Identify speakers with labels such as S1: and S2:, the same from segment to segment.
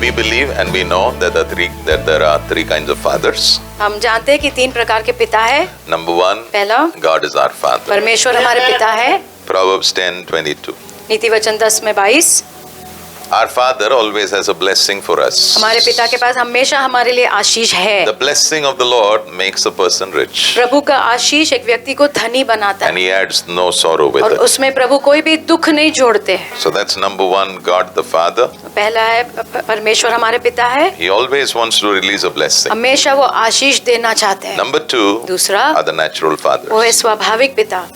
S1: we believe and we know that there are three kinds of fathers.
S2: हम जानते हैं कि 3 प्रकार के पिता है।
S1: Number 1,
S2: पहला,
S1: God is our Father.
S2: परमेश्वर हमारे पिता है।
S1: Proverbs 10:22.
S2: नीति वचन 10:22।
S1: Our Father always has a blessing for us.
S2: हमारे पिता के पास हमेशा हमारे लिए आशीष है।
S1: The blessing of the Lord makes a person rich,
S2: प्रभु का आशीष एक व्यक्ति को धनी बनाता
S1: and
S2: है
S1: He adds no sorrow with
S2: और
S1: it.
S2: उसमें प्रभु कोई भी दुख नहीं जोड़ते हैं।
S1: So that's number 1, God the Father.
S2: पहला है परमेश्वर हमारे पिता है।
S1: He always wants to release a blessing.
S2: हमेशा वो आशीष देना चाहते हैं।
S1: Number 2
S2: दूसरा,
S1: are the natural
S2: वो है
S1: fathers.
S2: स्वाभाविक पिता।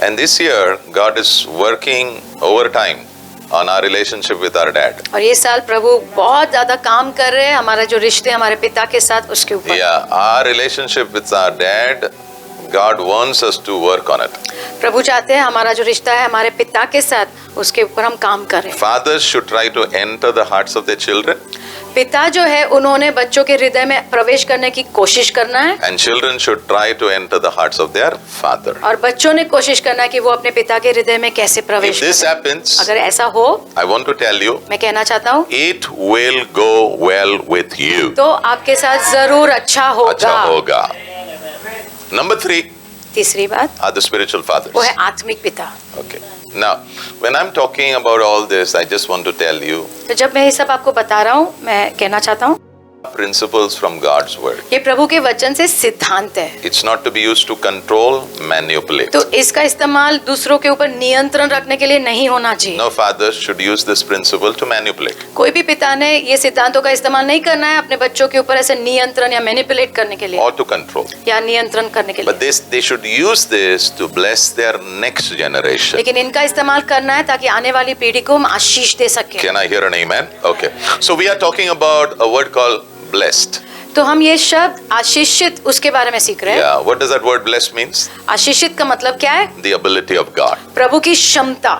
S1: And this year, God is working overtime on our relationship with our dad.
S2: और ये साल प्रभु बहुत ज्यादा काम कर रहे हैं हमारा जो रिश्ते हमारे पिता के साथ उसके ऊपर।
S1: Yeah, our relationship with our dad, God wants us to work on it.
S2: प्रभु चाहते हैं हमारा जो रिश्ता है हमारे पिता के साथ उसके ऊपर हम काम करें।
S1: Fathers should try to enter the hearts of their children,
S2: पिता जो है उन्होंने बच्चों के हृदय में प्रवेश करने की कोशिश करना है
S1: and children should try to enter the hearts of their father.
S2: और बच्चों ने कोशिश करना है कि वो अपने पिता के हृदय में कैसे
S1: If
S2: प्रवेश
S1: this
S2: करें।
S1: happens,
S2: अगर ऐसा हो,
S1: I want to tell you,
S2: मैं कहना चाहता हूँ
S1: it will go well with you.
S2: तो आपके साथ जरूर अच्छा
S1: अच्छा
S2: होगा।
S1: होगा. Number 3
S2: तीसरी बात,
S1: are the spiritual fathers.
S2: वो है आत्मिक पिता।
S1: Okay. Now, when I'm talking about all this, I just want to tell you
S2: तो जब मैं ये सब आपको बता रहा हूँ, मैं कहना चाहता हूँ
S1: principles from God's word.
S2: ये प्रभु के वचन से सिद्धांत है।
S1: It's not to be used to control, manipulate.
S2: तो इसका इस्तेमाल दूसरों के ऊपर नियंत्रण रखने के लिए नहीं होना चाहिए।
S1: No fathers should use this principle to manipulate.
S2: कोई भी पिता ने ये सिद्धांतों का इस्तेमाल नहीं करना है अपने बच्चों के ऊपर ऐसे नियंत्रण या मैनिपुलेट करने के लिए
S1: Or to control.
S2: या नियंत्रण करने के
S1: But
S2: लिए।
S1: they should use this to bless their next generation.
S2: लेकिन इनका इस्तेमाल करना है ताकि आने वाली पीढ़ी को हम आशीष दे सके।
S1: Can I hear an amen? Okay. So we are talking about a word called blessed.
S2: तो हम ये शब्द आशीषित उसके बारे में सीख रहे हैं।
S1: Yeah. What does that word blessed means?
S2: आशीषित का मतलब क्या है?
S1: The ability of God.
S2: प्रभु की क्षमता।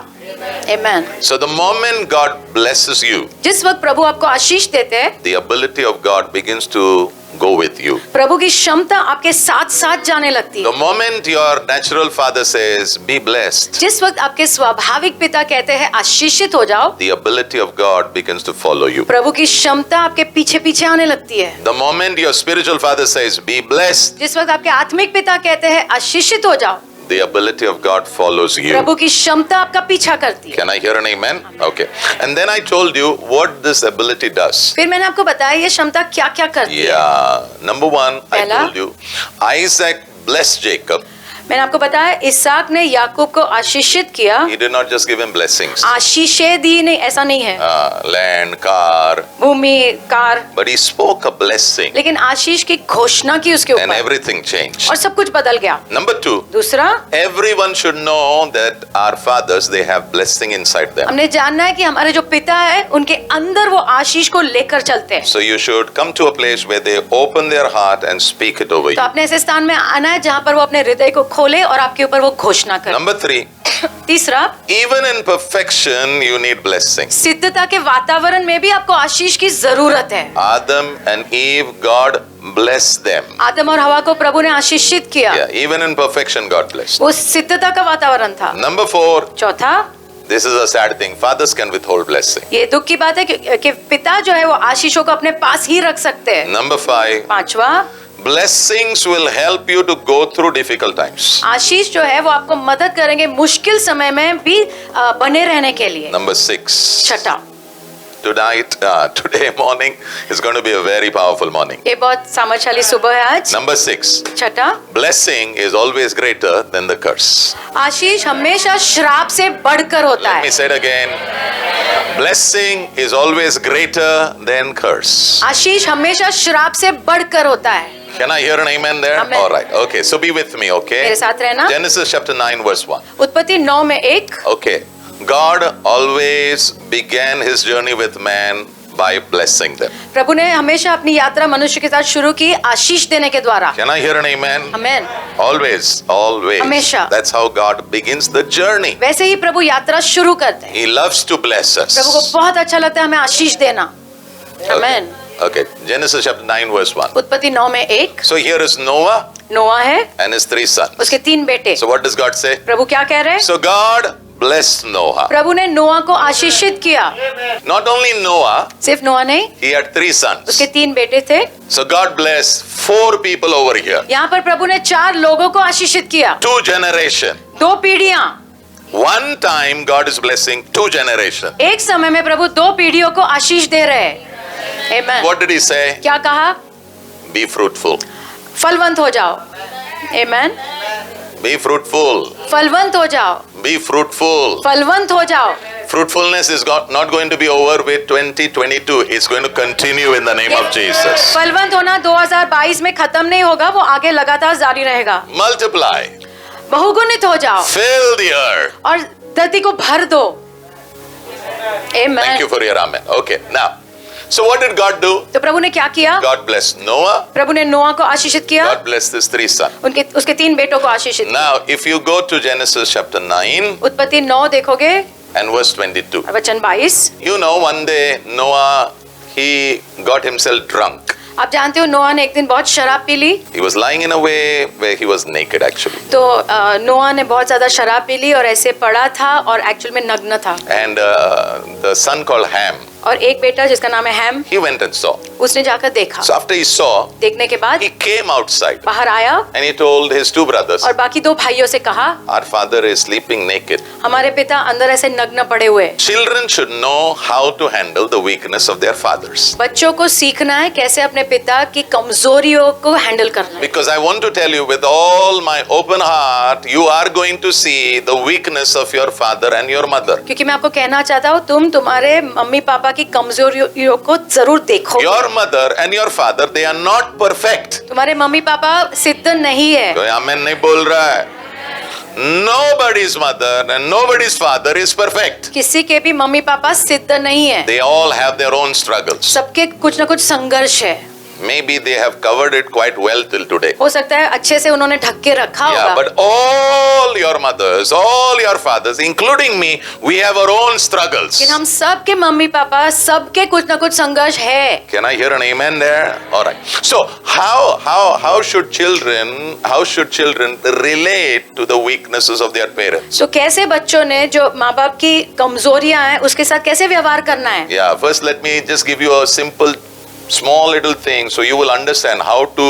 S2: Amen.
S1: So the moment God blesses you,
S2: जिस वक्त प्रभु आपको आशीष देते हैं,
S1: the ability of God begins to go with you.
S2: प्रभु की क्षमता आपके साथ साथ जाने लगती है।
S1: The moment your natural father says, be blessed,
S2: जिस वक्त आपके स्वाभाविक पिता कहते हैं आशीषित हो जाओ,
S1: the ability of God begins to follow you.
S2: प्रभु की क्षमता आपके पीछे पीछे आने लगती है।
S1: The moment your spiritual father says, be blessed,
S2: जिस वक्त आपके आत्मिक पिता कहते हैं आशीषित हो जाओ,
S1: the ability of God follows you.
S2: प्रभु की क्षमता आपका पीछा करती है।
S1: Can I hear an amen? Okay. And then I told you what this ability does.
S2: फिर मैंने आपको बताया ये क्षमता क्या क्या करती है।
S1: Yeah. Number 1, I
S2: पहला,
S1: told you, Isaac blessed Jacob.
S2: मैंने आपको बताया इसहाक ने याकूब को आशीषित किया।
S1: He did not just give him blessings.
S2: आशीषें दी नहीं, ऐसा नहीं है।
S1: Land, car.
S2: भूमि, car,
S1: But he spoke a blessing.
S2: लेकिन आशीष की घोषणा की उसके
S1: And
S2: ऊपर
S1: everything changed.
S2: और सब कुछ बदल गया।
S1: Number 2,
S2: दूसरा,
S1: everyone should know that our fathers, they have blessing inside them.
S2: हमने जानना है कि हमारे जो पिता है उनके अंदर वो आशीष को लेकर चलते हैं।
S1: So you should come to a place where they open their heart and speak it over
S2: तो
S1: you.
S2: अपने ऐसे स्थान में आना है जहाँ पर वो अपने हृदय को खोले और आपके ऊपर वो घोषणा करे।
S1: Number 3,
S2: तीसरा,
S1: even in perfection, you need blessing.
S2: सिद्धता के वातावरण में भी आपको आशीष की जरूरत है।
S1: Adam and Eve, God blessed them.
S2: आदम और हवा को प्रभु ने आशीषित किया।
S1: Yeah, even in perfection, God blessed.
S2: वो सिद्धता का वातावरण था।
S1: Number 4,
S2: चौथा,
S1: this is a sad thing. Fathers can withhold blessing.
S2: ये दुख की बात है कि पिता जो है वो आशीषों को अपने पास ही रख सकते हैं।
S1: Number 5,
S2: पांचवा,
S1: blessings will help you to go through difficult times.
S2: आशीष जो है वो आपको मदद करेंगे मुश्किल समय में भी बने रहने के लिए।
S1: Number 6,
S2: छठा,
S1: today morning is going to be a very powerful morning.
S2: ये बहुत सामर्थ्यशाली सुबह है आज।
S1: Number 6,
S2: छठा,
S1: blessing is always greater than the curse.
S2: आशीष हमेशा श्राप से बढ़कर होता
S1: Let
S2: है।
S1: me say it again. Blessing is always greater than curse.
S2: आशीष हमेशा श्राप से बढ़कर होता है।
S1: Can I hear an amen there?
S2: Amen.
S1: All right. Okay. So be with me, okay?
S2: मेरे साथ रहना।
S1: Genesis chapter 9 verse 1.
S2: उत्पत्ति 9 में 1।
S1: Okay. God always began his journey with man by blessing them.
S2: प्रभु ने हमेशा अपनी यात्रा मनुष्य के साथ शुरू की आशीष देने के द्वारा।
S1: Can I hear an amen?
S2: Amen.
S1: Always, always.
S2: हमेशा।
S1: That's how God begins the journey.
S2: वैसे ही प्रभु यात्रा शुरू करते हैं।
S1: He loves to bless us.
S2: प्रभु को बहुत अच्छा लगता है हमें आशीष देना। आमेन।
S1: Okay. Genesis chapter 9 verse 1.
S2: उत्पत्ति 9 में 1।
S1: So here is Noah
S2: नोआ है,
S1: and his 3 sons.
S2: उसके 3 बेटे।
S1: So what does God say?
S2: प्रभु क्या कह रहे हैं?
S1: So God blessed Noah.
S2: प्रभु ने नोआ को आशीषित किया।
S1: Not only Noah,
S2: सिर्फ नोआ नहीं,
S1: he had 3 sons.
S2: उसके 3 बेटे थे।
S1: So God blessed 4 people over here.
S2: यहाँ पर प्रभु ने 4 लोगों को आशीषित किया।
S1: 2 generation.
S2: 2 पीढ़ियां।
S1: One time God is blessing 2 generation.
S2: एक समय में प्रभु 2 पीढ़ियों को आशीष दे रहे हैं। Amen।
S1: What did he say?
S2: क्या कहा?
S1: Be fruitful.
S2: फलवंत हो जाओ। Amen।
S1: Be fruitful.
S2: फलवंत हो जाओ।
S1: Be fruitful.
S2: फलवंत हो जाओ।
S1: Fruitfulness is not going to be over with 2022. It's going to continue in the name of Jesus.
S2: फलवंत होना 2022 में खत्म नहीं होगा, वो आगे लगातार जारी रहेगा।
S1: Multiply.
S2: बहुगुणित हो जाओ
S1: Fill the earth.
S2: और धरती को भर दो। Amen।
S1: Thank you for your amen. Okay, now, so what did God do?
S2: तो प्रभु ने क्या किया?
S1: God blessed Noah.
S2: प्रभु ने नोआ को आशीषित किया।
S1: God blessed his 3 sons.
S2: उसके 3 बेटों को आशीषित किया।
S1: Now, if you go to Genesis chapter 9
S2: उत्पत्ति 9 देखोगे
S1: and verse 22,
S2: और वचन 22,
S1: you know one day Noah, he got himself drunk.
S2: आप जानते हो नोआ ने एक दिन बहुत शराब पी ली।
S1: He was lying in a way where he was naked actually.
S2: तो नोआ ने बहुत ज्यादा शराब पी ली और ऐसे पड़ा था और एक्चुअल में नग्न था।
S1: And the son called Ham,
S2: और एक बेटा जिसका नाम है हैम,
S1: he went and saw.
S2: उसने जाकर देखा।
S1: So after he saw,
S2: देखने के बाद
S1: he came outside
S2: बाहर आया
S1: and he told his 2 brothers,
S2: और बाकी 2 भाइयों से कहा,
S1: our father is sleeping naked.
S2: हमारे पिता अंदर ऐसे नग्न पड़े हुए।
S1: Children should know how to handle the weakness of their fathers.
S2: बच्चों को सीखना है कैसे अपने पिता की कमजोरियों को हैंडल करना है।
S1: Because I want to tell you with all my open heart, you are going to see the weakness of your father and your mother.
S2: क्योंकि मैं आपको कहना चाहता हूँ, तुम तुम्हारे मम्मी पापा की कमजोरियों को जरूर देखो।
S1: Your mother and your father, they are not perfect.
S2: तुम्हारे मम्मी पापा सिद्ध नहीं है।
S1: कोई आमेन नहीं बोल रहा है। Nobody's mother and nobody's father is perfect.
S2: किसी के भी मम्मी पापा सिद्ध नहीं है।
S1: They all have their own struggles.
S2: सबके कुछ न कुछ संघर्ष है।
S1: Maybe they have covered it quite well till today.
S2: हो सकता है अच्छे से उन्होंने ढक के रखा
S1: Yeah,
S2: होगा।
S1: but all your mothers, all your fathers, including me, we have our own struggles.
S2: लेकिन हम सबके मम्मी पापा सबके कुछ न कुछ संघर्ष है।
S1: Can I hear an amen there? All right. So how should children relate to the weaknesses of their parents?
S2: तो कैसे बच्चों ने जो माँ बाप की कमजोरियां हैं उसके साथ कैसे व्यवहार करना है?
S1: Yeah, first let me just give you a simple small little thing so you will understand how to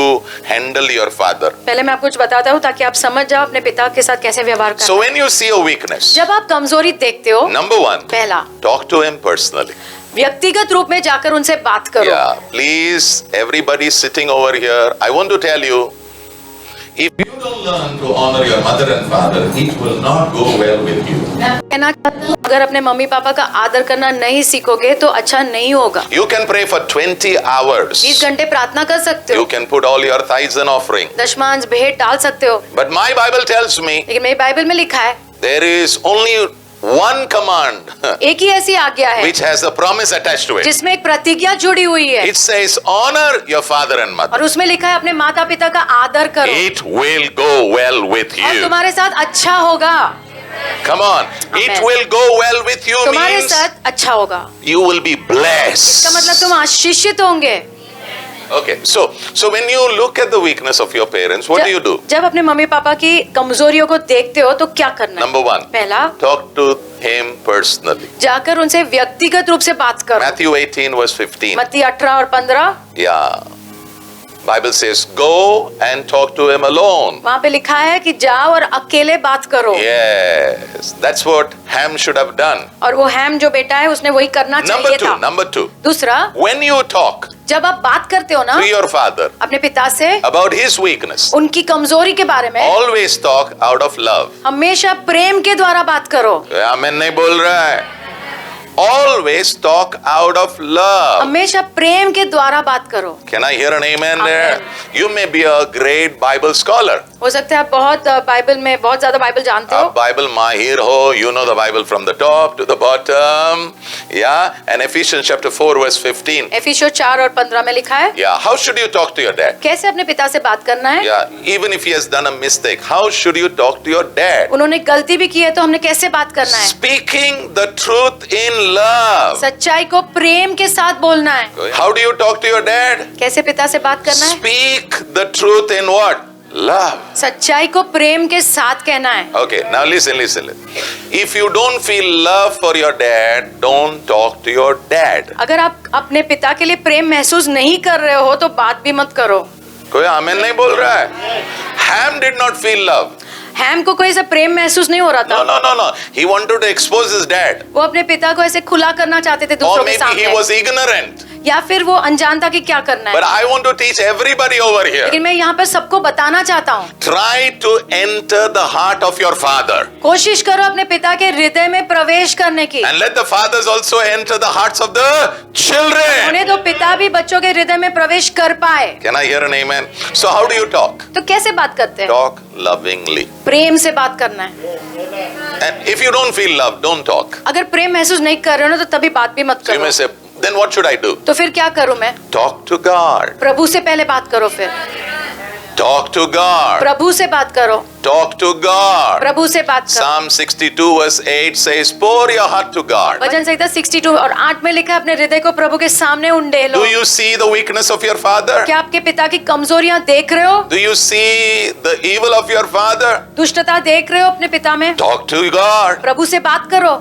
S1: handle your father.
S2: पहले मैं आपको कुछ बताता हूँ ताकि आप समझ जाओ अपने पिता के साथ कैसे व्यवहार करना
S1: So
S2: है।
S1: when you see a weakness,
S2: जब आप कमजोरी देखते हो,
S1: number 1,
S2: पहला
S1: talk to him personally.
S2: व्यक्तिगत रूप में जाकर उनसे बात करो।
S1: Yeah, please, everybody sitting over here, I want to tell you, if you don't learn to honor your mother and father, it will not go well with you.
S2: कहना चाहता हूँ, अगर अपने मम्मी पापा का आदर करना नहीं सीखोगे तो अच्छा नहीं होगा।
S1: You can pray for 20 hours.
S2: 20 घंटे प्रार्थना कर सकते हो,
S1: You can put all your tithes and offering.
S2: दशमांश भेंट डाल सकते हो,
S1: But my Bible tells me
S2: लेकिन मेरी बाइबल में लिखा है
S1: there is only one command
S2: एक ही ऐसी आज्ञा है
S1: which has a promise attached to it.
S2: जिसमें एक प्रतिज्ञा जुड़ी हुई है
S1: It says, honor your father and mother.
S2: और उसमें लिखा है अपने माता पिता का आदर करो
S1: It will go well with
S2: और
S1: you.
S2: तुम्हारे साथ अच्छा होगा।
S1: Come on. It
S2: Amen.
S1: will go well with you
S2: तुम्हारे
S1: means
S2: साथ अच्छा होगा,
S1: you will be
S2: इसका मतलब
S1: blessed.
S2: तुम आशीषित होंगे।
S1: Okay, so when you look at the weakness of your parents, what do you do?
S2: जब अपने मम्मी पापा की कमजोरियों को देखते हो तो क्या करना है?
S1: Number 1,
S2: पहला,
S1: talk to him personally.
S2: जाकर उनसे व्यक्तिगत रूप से बात करो।
S1: Matthew 18 verse 15.
S2: मत्ती 18 और 15
S1: Yeah. Bible says, go and talk to him alone.
S2: वहाँ पे लिखा है कि जाओ और अकेले बात करो।
S1: Yes, that's what Ham should have done.
S2: और वो हैम जो बेटा है उसने वही करना चाहिए था।
S1: Number two,
S2: दूसरा,
S1: when you talk
S2: जब आप बात करते हो ना
S1: to your father
S2: अपने पिता से
S1: about his weakness,
S2: उनकी कमजोरी के बारे में,
S1: always talk out of love.
S2: हमेशा प्रेम के द्वारा बात करो।
S1: आमीन नहीं बोल रहा है? Always talk out of love.
S2: हमेशा प्रेम के द्वारा बात करो।
S1: Can I hear an amen there? You may be a great Bible scholar.
S2: हो सकता है आप बहुत बाइबल में बहुत ज्यादा बाइबल जानते हो,
S1: आप Bible माहिर हो, you know the Bible from the top to the bottom. Yeah, and Ephesians chapter 4 verse 15.
S2: एफिसियों 4 और 15 में लिखा है
S1: Yeah, how should you talk to your dad?
S2: कैसे अपने पिता से बात करना है।
S1: Yeah, even if he has done a mistake, how should you talk to your dad?
S2: उन्होंने गलती भी की है तो हमने कैसे बात करना है।
S1: Speaking the truth in love.
S2: सच्चाई को प्रेम के साथ बोलना है।
S1: How do you talk to your dad?
S2: कैसे पिता से बात करना है।
S1: Speak the truth in what? love.
S2: सच्चाई को प्रेम के साथ कहना है।
S1: Okay, now listen. If you don't feel love for your dad, don't talk to your dad.
S2: अगर आप अपने पिता के लिए प्रेम महसूस नहीं कर रहे हो तो बात भी मत करो।
S1: कोई आमीन नहीं बोल रहा है? Ham did not feel love.
S2: हैम को कोई ऐसा प्रेम महसूस नहीं हो रहा था।
S1: No. He wanted to expose his dad.
S2: वो अपने पिता को ऐसे खुला करना चाहते थे
S1: Or
S2: दूसरों के
S1: maybe he
S2: सामने,
S1: was ignorant.
S2: या फिर वो अनजान था कि क्या करना
S1: But
S2: है।
S1: I want to teach everybody over here.
S2: लेकिन मैं यहाँ पर सबको बताना चाहता हूँ,
S1: Try to enter the heart of your father.
S2: कोशिश करो अपने पिता के हृदय में प्रवेश करने की।
S1: And let the fathers also enter the hearts of the children.
S2: उन्हें तो पिता भी बच्चों के हृदय में प्रवेश कर पाए।
S1: Can I hear an amen? So how do you talk?
S2: तो कैसे बात करते हैं?
S1: Talk lovingly.
S2: प्रेम से बात करना है।
S1: And if you don't feel love, don't talk.
S2: अगर प्रेम महसूस नहीं कर रहे हो ना तो तभी बात भी मत
S1: So you
S2: करो।
S1: may say, then what should I do?
S2: तो फिर क्या करूं मैं?
S1: Talk to God.
S2: प्रभु से पहले बात करो, फिर
S1: Talk to God.
S2: प्रभु से बात करो,
S1: Talk to God.
S2: प्रभु से बात करो।
S1: Psalm 62 verse 8 says, pour your heart to God.
S2: वचन संहिता 62 और 8 में लिखा है, अपने हृदय को प्रभु के सामने उंडेलो।
S1: Do you see the weakness of your father?
S2: क्या आपके पिता की कमजोरियां देख रहे हो?
S1: Do you see the evil of your father?
S2: दुष्टता देख रहे हो अपने पिता में?
S1: Talk to God.
S2: प्रभु से बात करो।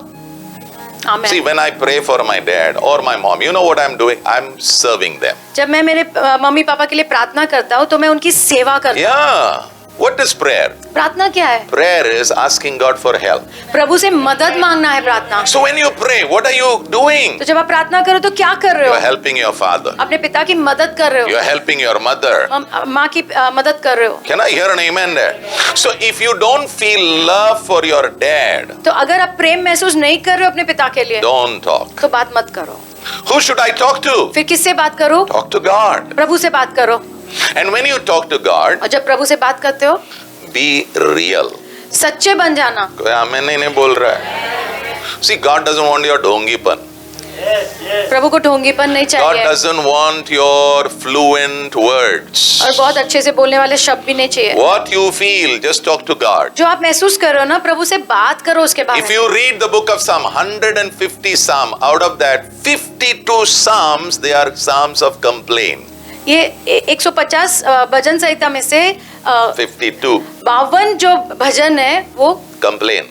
S1: See,
S2: आमीन।
S1: when I pray for my dad or my mom, you know what I'm doing? I'm serving them.
S2: जब मैं मेरे मम्मी पापा के लिए प्रार्थना करता हूँ तो मैं उनकी सेवा करता हूँ।
S1: Yeah. What is prayer?
S2: प्रार्थना क्या है?
S1: Prayer is asking God for help.
S2: प्रभु से मदद मांगना है प्रार्थना।
S1: So when you pray, what are you doing?
S2: तो जब आप प्रार्थना करो तो क्या कर रहे
S1: You
S2: हो?
S1: are helping your father.
S2: अपने पिता की मदद कर रहे
S1: You
S2: हो,
S1: are helping your mother.
S2: माँ की मदद कर रहे हो।
S1: Can I hear an amen there? So if you don't feel love for your dad,
S2: तो अगर आप प्रेम महसूस नहीं कर रहे हो अपने पिता के लिए
S1: don't talk.
S2: तो बात मत करो।
S1: Who should I talk to?
S2: फिर किससे बात करो?
S1: Talk to God.
S2: प्रभु से बात करो।
S1: And when you talk to God,
S2: और जब प्रभु से बात करते हो
S1: be real.
S2: सच्चे बन जाना।
S1: कोई आमीन नहीं बोल रहा है. See, God doesn't want your ढोंगीपन.
S2: प्रभु को ढोंगीपन नहीं
S1: God
S2: चाहिए
S1: doesn't want your fluent words.
S2: और बहुत अच्छे से बोलने वाले शब्द भी नहीं चाहिए।
S1: What you feel, just talk to God.
S2: जो आप महसूस कर रहे हो ना, प्रभु से बात करो उसके बारे
S1: If
S2: में।
S1: you read the book of Psalm, 150 Psalm, out of that 52 Psalms, they are Psalms of complaint.
S2: ये 150 भजन संहिता में से
S1: 52
S2: 52 जो भजन है वो
S1: complain.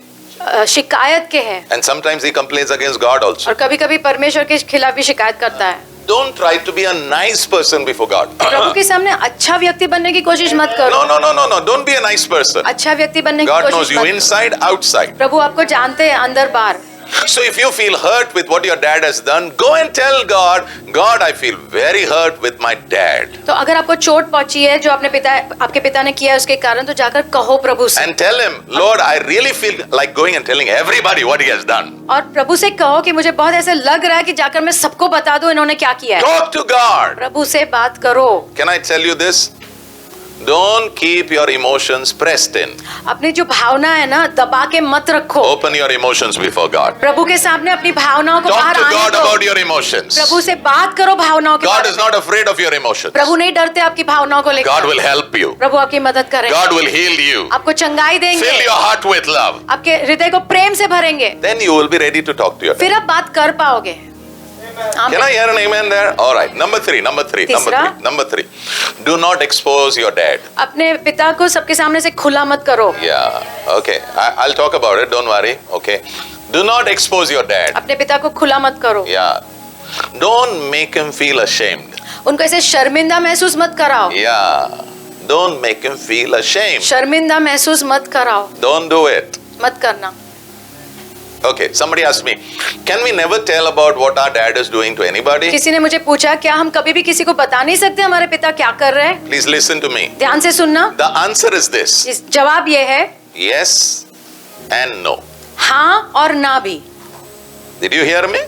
S2: शिकायत के हैं,
S1: And sometimes he complains against God also.
S2: और कभी कभी परमेश्वर के खिलाफ भी शिकायत करता है।
S1: Don't try to be a nice person before God.
S2: प्रभु के सामने अच्छा व्यक्ति बनने की कोशिश मत करो।
S1: No. Don't be a nice person.
S2: अच्छा व्यक्ति बनने की
S1: God knows
S2: कोशिश
S1: you
S2: मत करो।
S1: inside, outside.
S2: प्रभु आपको जानते हैं अंदर बाहर।
S1: So if you feel hurt with what your dad has done, go and tell God, God, I feel very hurt with my dad.
S2: तो अगर आपको चोट पहुंची है जो आपके पिता ने किया है उसके कारण, तो जाकर कहो प्रभु से,
S1: And tell him, Lord, I really feel like going and telling everybody what he has done.
S2: और प्रभु से कहो कि मुझे बहुत ऐसा लग रहा है कि जाकर मैं सबको बता दूं इन्होंने क्या किया है।
S1: Talk to God.
S2: प्रभु से बात करो।
S1: Can I tell you this? Don't keep your emotions pressed in.
S2: अपनी जो भावना है ना, दबा के मत रखो।
S1: Open your emotions before God.
S2: प्रभु के सामने अपनी भावनाओं को
S1: Talk
S2: बाहर
S1: to
S2: आने
S1: God
S2: दो।
S1: about your emotions.
S2: प्रभु से बात करो भावनाओं के
S1: God
S2: बारे
S1: is
S2: में।
S1: not afraid of your emotions.
S2: प्रभु नहीं डरते आपकी भावनाओं को
S1: God
S2: लेकर।
S1: will help you.
S2: प्रभु आपकी मदद करेंगे,
S1: God will heal you.
S2: आपको चंगाई
S1: Fill
S2: देंगे,
S1: your heart with love.
S2: आपके हृदय को प्रेम से भरेंगे,
S1: Then you will be ready to talk to your dad.
S2: फिर आप बात कर पाओगे।
S1: Can I hear an amen there? All right. Number three.
S2: तीसरा।
S1: Do not expose your dad.
S2: अपने पिता को सबके सामने से खुला मत करो।
S1: Yeah. Okay. I'll talk about it. Don't worry. Okay. Do not expose your dad.
S2: अपने पिता को खुला मत करो।
S1: Yeah. Don't make him feel ashamed.
S2: उनको ऐसे शर्मिंदा महसूस मत कराओ।
S1: Yeah. Don't make him feel ashamed.
S2: शर्मिंदा महसूस मत कराओ,
S1: Don't do it.
S2: मत करना।
S1: Okay. Somebody asked me, can we never tell about what our dad is doing to anybody?
S2: किसी ने मुझे पूछा, क्या हम कभी भी किसी को बता नहीं सकते हमारे पिता क्या कर रहे हैं?
S1: Please listen to me.
S2: ध्यान से सुनना।
S1: The answer is this.
S2: जवाब ये है,
S1: Yes and no.
S2: हाँ और ना भी।
S1: Did you hear me?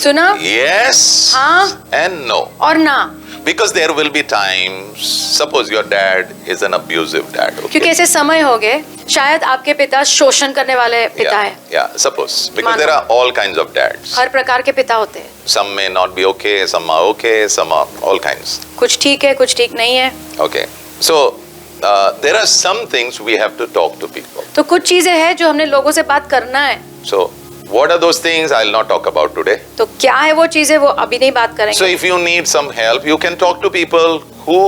S2: सुना?
S1: Yes
S2: हाँ
S1: and no.
S2: और ना।
S1: Because there will be times, suppose your dad is an abusive dad. Okay?
S2: क्योंकि ऐसे समय हो गए, शायद आपके पिता शोषण करने वाले पिता है।
S1: Yeah, suppose. Because
S2: मानो।
S1: there are all kinds of dads.
S2: हर प्रकार के पिता होते हैं,
S1: Some may not be okay, some are okay, some are all kinds.
S2: कुछ ठीक है कुछ ठीक नहीं है।
S1: Okay. So, there are some things we have to talk to people.
S2: तो कुछ चीजें हैं जो हमने लोगों से बात करना है।
S1: So, what are those things? I'll not talk about today.
S2: तो क्या है वो चीजें, वो अभी नहीं बात
S1: So,
S2: करेंगे।
S1: if you need some help, you can talk to people who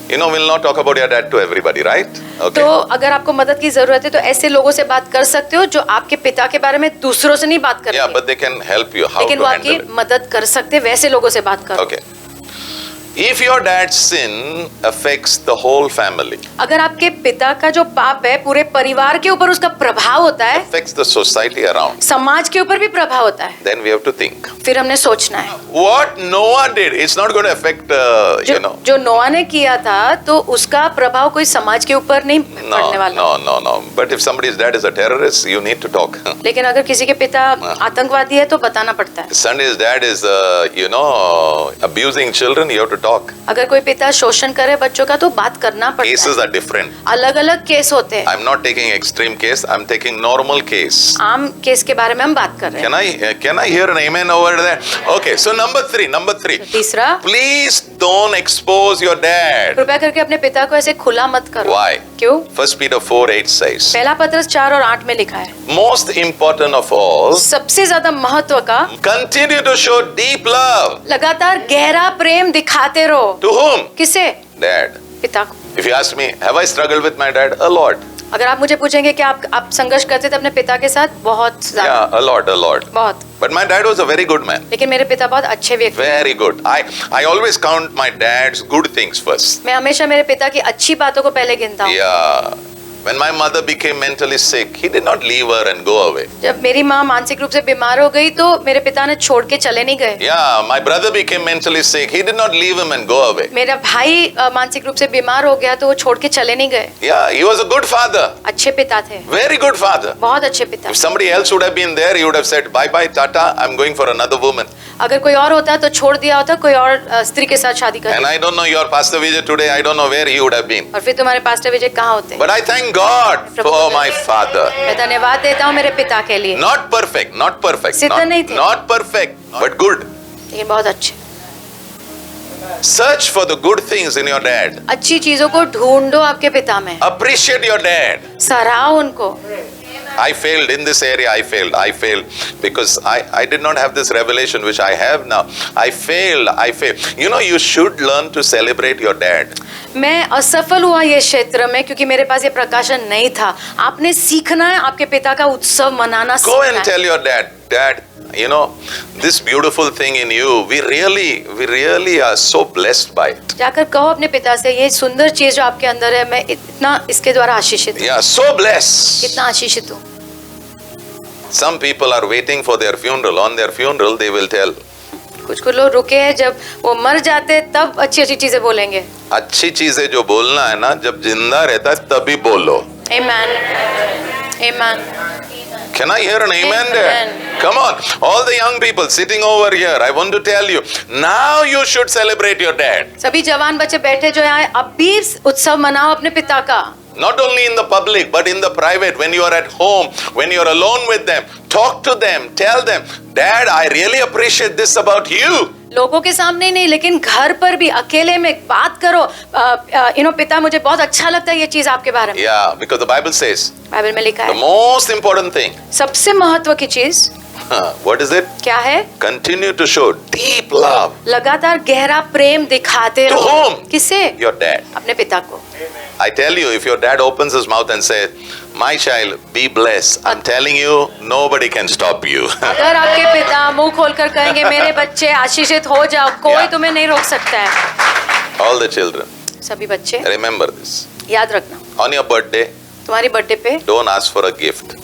S1: You know, we'll not talk about your dad to everybody, right? Okay.
S2: तो अगर आपको मदद की जरूरत है तो ऐसे लोगों से बात कर सकते हो जो आपके पिता के बारे में दूसरों से नहीं बात
S1: Yeah,
S2: करते,
S1: but they can help you how
S2: लेकिन
S1: to
S2: वो
S1: handle
S2: आपकी
S1: it.
S2: मदद कर सकते, वैसे लोगों से बात करो।
S1: Okay. If your dad's sin affects the whole family,
S2: अगर आपके पिता का जो पाप है पूरे परिवार के ऊपर उसका प्रभाव होता है,
S1: affects the society around,
S2: समाज के ऊपर भी प्रभाव होता है,
S1: then we have to think.
S2: फिर हमने सोचना है।
S1: What Noah did, it's not going to affect, you know.
S2: जो नोआ ने किया था तो उसका प्रभाव कोई समाज के ऊपर नहीं पड़ने वाला।
S1: No. But if somebody's dad is a terrorist, you need to talk.
S2: लेकिन अगर किसी के पिता आतंकवादी है तो बताना पड़ता है।
S1: Somebody's dad is, you know, abusing children, you have to talk.
S2: अगर कोई पिता शोषण करे बच्चों का तो बात करना पड़ता
S1: Cases
S2: है।
S1: are different.
S2: अलग-अलग केस होते हैं।
S1: I'm not taking extreme case, I'm taking normal case.
S2: आम केस के बारे में हम बात कर रहे हैं।
S1: Can I hear an amen over there? Okay, so number three.
S2: तीसरा,
S1: Please don't expose your dad.
S2: कृपया करके अपने पिता को ऐसे खुला मत करो।
S1: Why?
S2: क्यों?
S1: 1 Peter 4:8 says,
S2: पहला पत्रस 4 और 8 में लिखा है,
S1: most important of all,
S2: सबसे ज्यादा महत्व का
S1: continue to show deep love.
S2: लगातार गहरा प्रेम दिखाते रहो।
S1: To whom?
S2: किसे?
S1: Dad.
S2: पिता को।
S1: If you ask me, have I struggled with my dad? A lot.
S2: अगर आप मुझे पूछेंगे कि आप संघर्ष करते थे अपने पिता के साथ, बहुत ज्यादा,
S1: Yeah, a lot.
S2: बहुत।
S1: But my dad was a very good man.
S2: लेकिन मेरे पिता बहुत अच्छे व्यक्ति थे।
S1: Very good. I always count my dad's good things first.
S2: मैं हमेशा मेरे पिता की अच्छी बातों को पहले गिनता हूँ।
S1: Yeah. When my mother became mentally sick, he did not leave her and go away.
S2: जब मेरी माँ मानसिक रूप से बीमार हो गई तो मेरे पिता ने छोड़ के चले नहीं गए।
S1: Yeah, my brother became mentally sick. He did not leave him and go away.
S2: मेरा भाई मानसिक रूप से बीमार हो गया तो वो छोड़ के चले नहीं गए।
S1: Yeah, he was a good father.
S2: अच्छे पिता थे,
S1: Very good father.
S2: बहुत अच्छे पिता।
S1: If somebody else would have been there, he would have said, bye, tata, I'm going for another woman.
S2: अगर कोई और होता तो छोड़ दिया होता, कोई और स्त्री के साथ शादी कर।
S1: And I don't know your Pastor Vijay today, I don't know where he would have been.
S2: और फिर तुम्हारे पास्टर विजय कहाँ होते?
S1: But I thank God for my father.
S2: मैं धन्यवाद देता हूँ मेरे पिता के लिए।
S1: Not perfect.
S2: सिद्ध नहीं थे।
S1: Not perfect, but good.
S2: लेकिन बहुत अच्छे।
S1: Search for the good things in your dad.
S2: अच्छी चीजों को ढूंढो आपके पिता में।
S1: Appreciate your dad.
S2: सराहो उनको।
S1: I failed in this area. I failed because I did not have this revelation which I have now. I failed. You know, you should learn to celebrate your dad.
S2: मैं असफल हुआ ये क्षेत्र में क्योंकि मेरे पास ये प्रकाशन नहीं था। आपने सीखना है, आपके पिता का उत्सव मनाना
S1: Go and
S2: सीखना है।
S1: tell your dad, you know, this beautiful thing in you, we really are so blessed by it.
S2: जाकर कहो अपने पिता से, ये सुंदर चीज जो आपके अंदर है, मैं इतना इसके द्वारा आशीषित हूँ।
S1: Yeah, so blessed.
S2: कितना आशीषित हूँ।
S1: Some people are waiting for their funeral. On their funeral, they will tell.
S2: कुछ लोग रुके हैं, जब वो मर जाते तब अच्छी चीजें बोलेंगे।
S1: अच्छी चीजें जो बोलना है ना, जब जिंदा रहता है तभी बोलो।
S2: Amen.
S1: Can I hear an amen there? Come on, all the young people sitting over here, I want to tell you, now you should celebrate your dad.
S2: सभी जवान बच्चे बैठे जो हैं, अब भी उत्सव मनाओ अपने पिता का।
S1: Not only in the public, but in the private, when you are at home, when you are alone with them, talk to them, tell them, Dad, I really appreciate this about you.
S2: लोगों के सामने नहीं, लेकिन घर पर भी अकेले में बात करो। पिता, मुझे बहुत अच्छा लगता है ये चीज आपके बारे में।
S1: Yeah, because the Bible says,
S2: Bible में लिखा
S1: the
S2: है,
S1: most important thing,
S2: सबसे महत्व की चीज
S1: what is it?
S2: क्या है?
S1: Continue to show deep love.
S2: लगातार गहरा प्रेम दिखाते
S1: To
S2: रहो।
S1: whom?
S2: किसे?
S1: Your dad.
S2: अपने पिता को।
S1: I tell you, if your dad opens his mouth and says, my child, be blessed, I'm telling you, nobody can stop you.
S2: अगर आपके पिता मुंह खोलकर कहेंगे मेरे बच्चे आशीषित हो जाओ, कोई
S1: Yeah.
S2: तुम्हें नहीं रोक सकता है।
S1: All the children,
S2: सभी बच्चे
S1: remember this.
S2: याद रखना,
S1: On your birthday,
S2: तुम्हारी बर्थडे पे
S1: don't ask for a gift.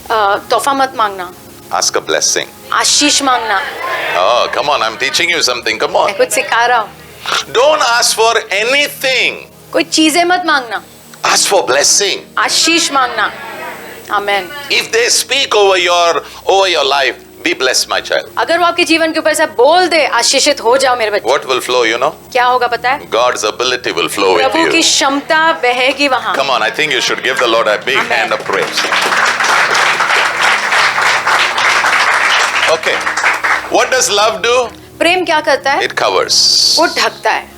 S2: तोहफा मत मांगना,
S1: Ask a blessing.
S2: आशीष मांगना।
S1: Oh, come on, I'm teaching you something. Come on.
S2: मैं कुछ सिखा रहा हूँ।
S1: Don't ask for anything.
S2: कोई चीजें मत मांगना,
S1: Ask for blessing.
S2: आशीष मांगना। आमेन।
S1: If they speak over your life, be blessed, my child.
S2: अगर वो आपके जीवन के ऊपर से बोल दे आशीषित हो जाओ मेरे बच्चे,
S1: What will flow, you know?
S2: क्या होगा पता है?
S1: God's ability will flow with
S2: प्रभु की
S1: you.
S2: क्षमता बहेगी वहां।
S1: Come on, I think you should give the Lord a big
S2: Amen.
S1: hand of praise. Okay. What does love do?
S2: प्रेम क्या करता है?
S1: It covers.
S2: वो ढकता है।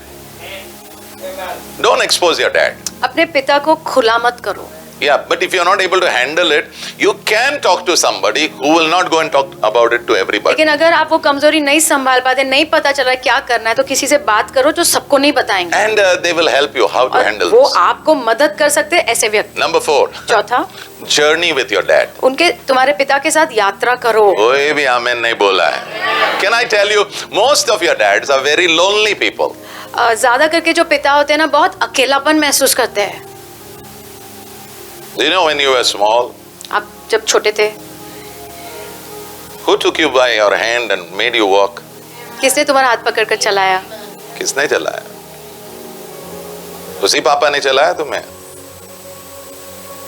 S1: Don't expose your dad.
S2: अपने पिता को खुला मत करो।
S1: Yeah, but if you're not able to handle it, you can talk to somebody who will not go and talk about it to everybody.
S2: लेकिन अगर आप वो कमजोरी नहीं संभाल पाते, नहीं पता चल रहा है क्या करना है, तो किसी से बात करो जो सबको नहीं बताएंगे,
S1: And they will help you how to
S2: और
S1: handle
S2: वो
S1: this.
S2: आपको मदद कर सकते हैं ऐसे व्यक्ति।
S1: Number 4,
S2: चौथा,
S1: journey with your dad.
S2: उनके तुम्हारे पिता के साथ यात्रा करो।
S1: कोई भी आमेन नहीं बोला है। Can I tell you, most of your dads are very lonely people.
S2: ज्यादा करके जो पिता होते हैं ना, बहुत अकेलापन महसूस करते हैं।
S1: You know, when you were small,
S2: आप जब छोटे थे,
S1: who took you by your hand and made you walk?
S2: किसने तुम्हारा हाथ पकड़ कर चलाया?
S1: किसने चलाया? उसी पापा ने चलाया तुम्हें,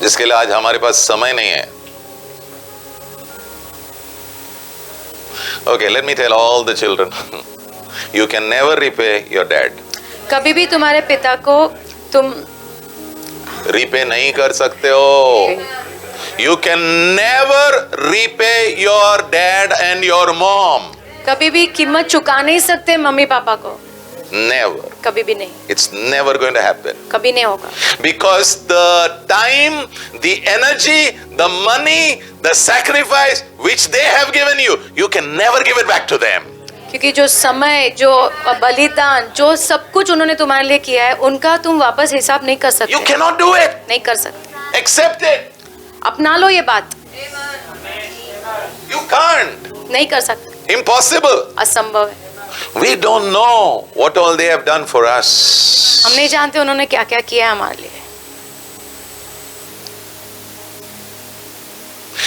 S1: जिसके लिए आज हमारे पास समय नहीं है। Okay, let me tell all the children, you can never repay your dad.
S2: कभी भी तुम्हारे पिता को तुम
S1: repay नहीं कर सकते हो। You can never repay your dad and your mom.
S2: कभी भी कीमत चुका नहीं सकते मम्मी पापा को,
S1: Never.
S2: कभी भी नहीं,
S1: It's never going to happen.
S2: कभी नहीं होगा।
S1: Because the time, the energy, the money, the sacrifice which they have given you, you can never give it back to them.
S2: क्योंकि जो समय, जो बलिदान, जो सब कुछ उन्होंने तुम्हारे लिए किया है, उनका तुम वापस हिसाब नहीं कर सकते।
S1: You cannot do it.
S2: नहीं कर सकते।
S1: Accept it.
S2: अपना लो ये बात।
S1: You can't.
S2: नहीं कर सकते,
S1: Impossible.
S2: असंभव है।
S1: We don't know what all they have done for us.
S2: हम नहीं जानते उन्होंने क्या क्या किया है हमारे लिए।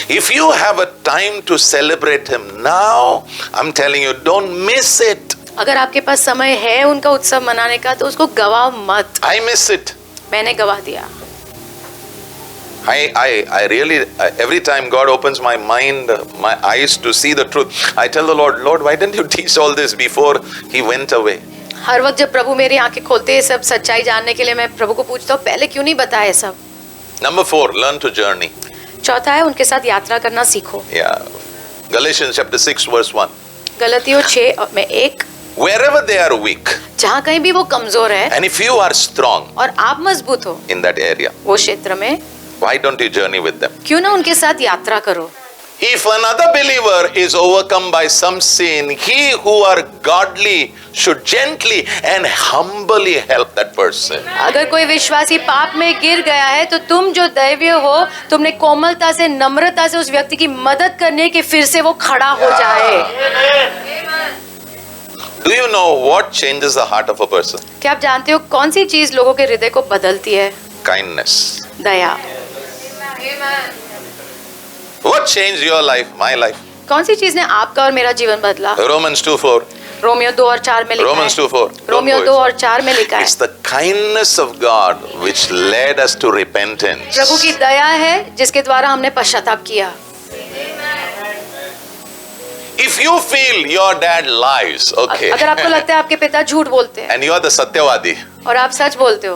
S1: If you have a time to celebrate him now, I'm telling you, don't miss it.
S2: अगर आपके पास समय है उनका उत्सव मनाने का, तो उसको गवाओ मत।
S1: I miss it.
S2: मैंने गवा दिया।
S1: I really, every time God opens my mind, my eyes to see the truth, I tell the Lord, Lord, why didn't you teach all this before he went away?
S2: हर वक्त जब प्रभु मेरी आंखें खोलते हैं सब सच्चाई जानने के लिए, मैं प्रभु को पूछता हूँ, पहले क्यों नहीं बताया ये सब?
S1: Number 4, learn to journey.
S2: चौथा है, उनके साथ यात्रा करना सीखो।
S1: Yeah. Galatians chapter 6 verse 1.
S2: गलतियों 6 में 1,
S1: Wherever they are weak,
S2: जहाँ कहीं भी वो कमजोर है
S1: and if you are strong
S2: और आप मजबूत हो
S1: in that area,
S2: वो क्षेत्र में,
S1: why don't you journey with them?
S2: क्यों ना उनके साथ यात्रा करो।
S1: If another believer is overcome by some sin, he who are godly should gently and humbly help that person.
S2: अगर कोई विश्वासी पाप में गिर गया है, तो तुम जो दैवीय हो, तुमने कोमलता से, नम्रता से उस व्यक्ति की मदद करनी है कि फिर से वो खड़ा हो जाए।
S1: Do you know what changes the heart of a person?
S2: क्या आप जानते हो कौन सी चीज लोगों के हृदय को बदलती है?
S1: Kindness.
S2: Daya.
S1: What changed your life, my life?
S2: कौन सी चीज ने आपका और मेरा जीवन बदला?
S1: Romans 2:4.
S2: रोमियो 2 और 4 में लिखा
S1: Romans
S2: है।
S1: 2:4.
S2: रोमियो 2 और 4 में लिखा है,
S1: It's the kindness of God which led us to repentance.
S2: प्रभु की दया है जिसके द्वारा हमने पश्चाताप किया।
S1: If you feel your dad lies, okay,
S2: अगर आपको लगता है आपके पिता झूठ बोलते हैं
S1: and you are the सत्यवादी,
S2: और आप सच बोलते हो,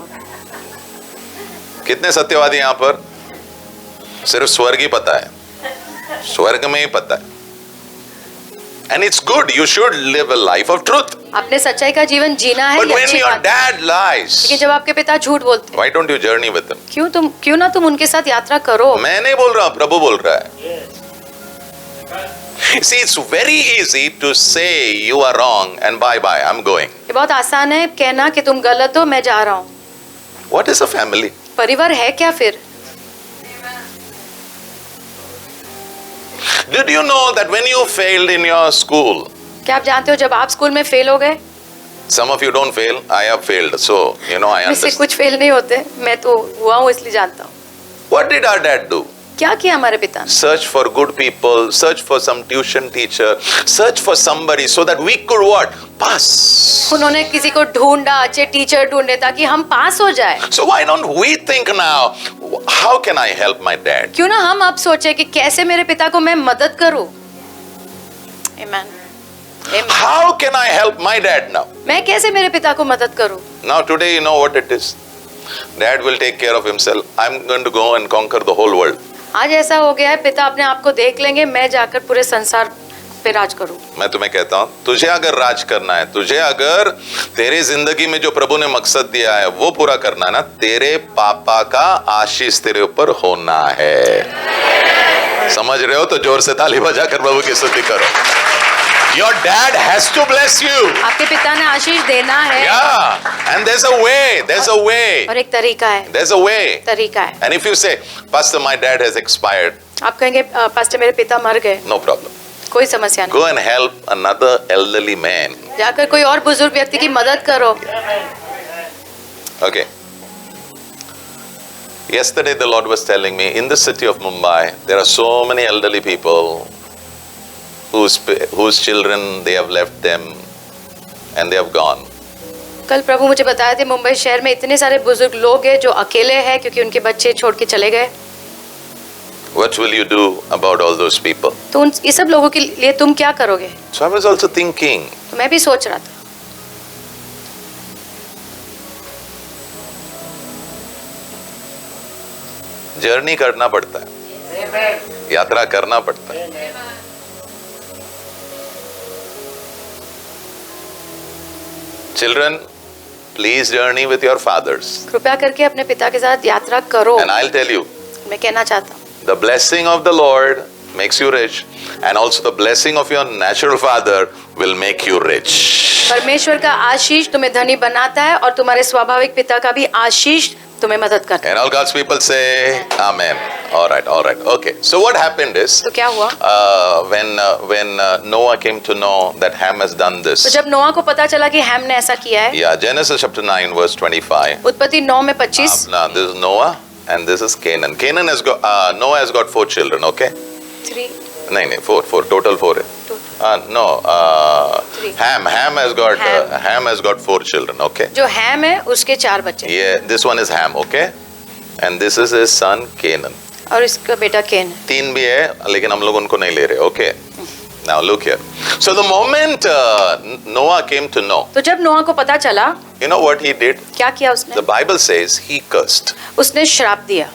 S1: कितने सत्यवादी यहाँ पर? सिर्फ स्वर्ग ही पता है, स्वर्ग में ही पता है। And it's good, you should live a life of truth.
S2: आपने सच्चाई का जीवन जीना है,
S1: But
S2: ये
S1: when
S2: अच्छी
S1: your
S2: बात है।
S1: dad lies,
S2: लेकिन जब आपके पिता झूठ बोलते हैं,
S1: why don't you journey with them?
S2: क्यों ना तुम उनके साथ यात्रा करो।
S1: मैं नहीं बोल रहा हूं, प्रभु बोल रहा है। See, it's very easy to say you are wrong and bye bye, I'm going.
S2: ये बहुत आसान है कहना कि तुम गलत हो, मैं जा रहा हूँ।
S1: What is a family?
S2: परिवार है क्या फिर?
S1: Did you know that when you failed in your school,
S2: क्या आप जानते हो जब आप स्कूल में फेल हो गए?
S1: some of you don't fail, I have failed, so you know I
S2: मुझसे
S1: understand.
S2: कुछ फेल नहीं होते, मैं तो हुआ हूँ इसलिए जानता हूँ।
S1: What did our dad do?
S2: क्या किया हमारे पिता ने?
S1: Search for good people, search for some tuition teacher, search for somebody so that we could what? Pass.
S2: उन्होंने किसी को ढूंढा, अच्छे टीचर ढूंढे ताकि हम पास हो जाए।
S1: So why don't we think now, how can I help my dad?
S2: क्यों ना हम अब सोचे कि कैसे मेरे पिता को मैं मदद करूं? Amen. Amen.
S1: How can I help my dad now?
S2: मैं कैसे मेरे पिता को मदद करूं?
S1: Now today you know what it is. Dad will take care of himself. I'm going to go and conquer the whole world.
S2: आज ऐसा हो गया है, पिता अपने आप को देख लेंगे, मैं जाकर पूरे संसार पे राज करूं।
S1: मैं तुम्हें कहता हूं, तुझे अगर राज करना है, तुझे अगर तेरी जिंदगी में जो प्रभु ने मकसद दिया है वो पूरा करना है ना, तेरे पापा का आशीष तेरे ऊपर होना है। समझ रहे हो? तो जोर से ताली बजाकर प्रभु की स्तुति करो। Your dad has to bless you.
S2: आपके पिता ने आशीष देना है।
S1: Yeah, and there's a way. There's a way.
S2: और एक तरीका है।
S1: There's a way.
S2: तरीका है।
S1: And if you say, Pastor, my dad has expired,
S2: आप कहेंगे पास्टर मेरे पिता मर गए,
S1: no problem.
S2: कोई समस्या नहीं।
S1: Go and help another elderly man.
S2: जाकर कोई और बुजुर्ग व्यक्ति की मदद करो।
S1: Okay. Yesterday the Lord was telling me, in the city of Mumbai, there are so many elderly people whose children they have left them and they have gone.
S2: कल प्रभु मुझे बताए थे मुंबई शहर में इतने सारे बुजुर्ग लोग हैं जो अकेले हैं क्योंकि उनके बच्चे छोड़ के चले गए।
S1: What will you do about all those people?
S2: तो उन ये सब लोगों के लिए तुम क्या करोगे?
S1: So I was also thinking,
S2: तो मैं भी सोच रहा था,
S1: जर्नी करना पड़ता है, यात्रा करना पड़ता है। Children, please journey with your fathers.
S2: कृपया करके अपने पिता के साथ यात्रा करो।
S1: And I'll tell you,
S2: मैं कहना चाहता हूँ,
S1: the blessing of the Lord makes you rich, and also the blessing of your natural father will make you rich.
S2: परमेश्वर का आशीष तुम्हें धनी बनाता है और तुम्हारे स्वाभाविक पिता का भी आशीष तुम्हें मदद करता है।
S1: And all God's people say, Amen. All right, all right. Okay. So what happened is,
S2: तो क्या हुआ?
S1: when Noah came to know that Ham has done
S2: तो
S1: this,
S2: जब नोआ को पता चला कि हैम ने ऐसा किया है,
S1: yeah, Genesis chapter 9 verse 25.
S2: उत्पत्ति 9 में 25,
S1: Now this is Noah and this is Canaan. Canaan has got Noah has got 4 children. Okay.
S2: 3,
S1: नहीं 4 total 4 है. No,
S2: Three.
S1: Ham has got 4 children. Okay.
S2: जो हैम है उसके 4 बच्चे
S1: Yeah, this one is Ham. Okay. And this is his son Canaan.
S2: और इसका बेटा केन है।
S1: 3 भी है लेकिन हम लोग उनको नहीं ले रहे. Okay. Now look here. So the moment Noah came to know,
S2: तो जब नोआ को पता चला,
S1: you know what he did?
S2: क्या किया उसने?
S1: The Bible says he cursed.
S2: उसने श्राप दिया।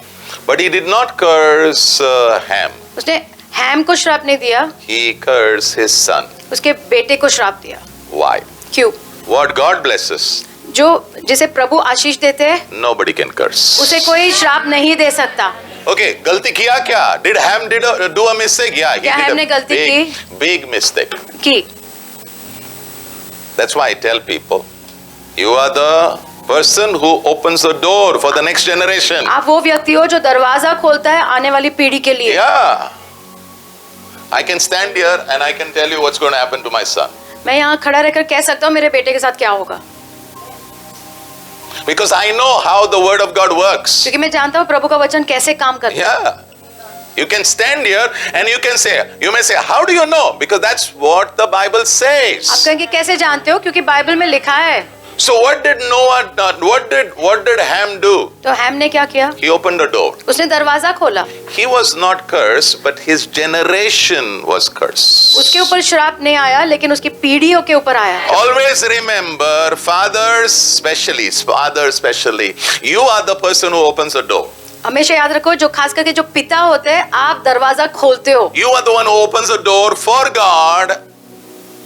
S1: But he did not curse Ham.
S2: उसने हैम को श्राप नहीं दिया,
S1: He cursed his son.
S2: उसके बेटे को श्राप दिया।
S1: Why?
S2: क्यों?
S1: What God blesses,
S2: जो जिसे प्रभु आशीष देते हैं
S1: nobody can curse.
S2: उसे कोई श्राप नहीं दे सकता।
S1: Okay, गलती किया क्या? Did Ham do a mistake? Yeah, he
S2: क्या
S1: did
S2: हैम ने
S1: a
S2: गलती
S1: big mistake.
S2: की?
S1: That's why I tell people, you are the person who opens the door for the next generation.
S2: आप वो व्यक्ति हो जो दरवाजा खोलता है आने वाली पीढ़ी के लिए।
S1: Yeah. I can stand here and I can tell you what's going to happen to my son.
S2: मैं यहाँ खड़ा रहकर कह सकता हूँ मेरे बेटे के साथ क्या होगा,
S1: Because I know how the word of God works.
S2: क्योंकि मैं जानता हूँ प्रभु का वचन कैसे काम करता है।
S1: Yeah. You can stand here and you may say, how do you know? Because that's what the Bible
S2: आप
S1: says.
S2: कहेंगे कैसे जानते हो? क्योंकि बाइबल में लिखा है।
S1: So what did Noah do? What did Ham do?
S2: तो हैम ने क्या किया?
S1: He opened the door.
S2: उसने दरवाजा खोला।
S1: He was not cursed, but his generation was cursed.
S2: उसके ऊपर श्राप नहीं आया लेकिन उसकी पीढ़ियों के ऊपर आया।
S1: Always remember, fathers especially, you are the person who opens the door.
S2: हमेशा याद रखो, जो खास करके जो पिता होते हैं, आप दरवाजा खोलते हो।
S1: You are the one who opens the door for God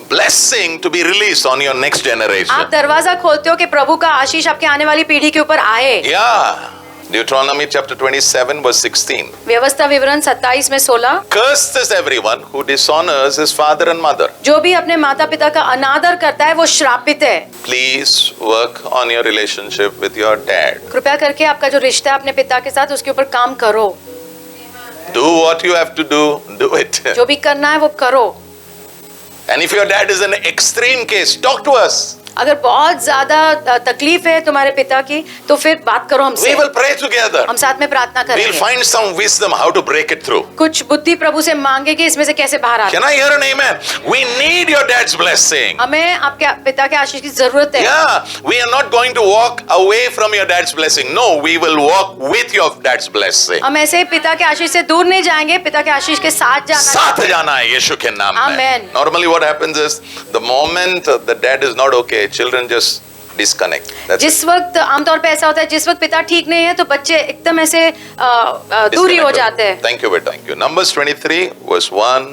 S1: blessing to be released on your next generation.
S2: आप दरवाजा खोलते हो कि प्रभु का आशीष आपके आने वाली पीढ़ी के ऊपर आए।
S1: Yeah. Deuteronomy chapter 27 verse 16.
S2: व्यवस्था विवरण 27 में 16,
S1: Cursed is everyone who dishonors his father and mother.
S2: जो भी अपने माता पिता का अनादर करता है वो श्रापित है।
S1: Please work on your relationship with your dad.
S2: कृपया करके आपका जो रिश्ता है अपने पिता के साथ उसके ऊपर काम करो।
S1: Do what you have to do it.
S2: जो भी करना है वो करो।
S1: And if your dad is an extreme case, talk to us.
S2: अगर बहुत ज्यादा तकलीफ है तुम्हारे पिता की तो फिर बात करो हमसे।
S1: We will pray together.
S2: हम साथ में प्रार्थना
S1: We'll
S2: करेंगे।
S1: find some wisdom how to break it through.
S2: कुछ बुद्धि प्रभु से मांगे कि इसमें से कैसे बाहर आ।
S1: Can I hear an amen? We need your dad's blessing.
S2: हमें आपके पिता के आशीष की जरूरत है।
S1: Yeah, we are not going to walk away from your dad's blessing. No, we will walk with your dad's blessing.
S2: हम ऐसे पिता के आशीष से दूर नहीं जाएंगे, पिता के आशीष के साथ जाना।
S1: साथ जाना है यीशु के नाम में।
S2: Amen.
S1: Normally what happens is the moment the dad is not okay, children just disconnect. That's
S2: जिस वक्त आमतौर पे ऐसा होता है, जिस वक्त पिता ठीक नहीं है तो बच्चे एकदम ऐसे दूरी हो जाते हैं।
S1: Thank you, beta. Thank you. Numbers 23 verse 1,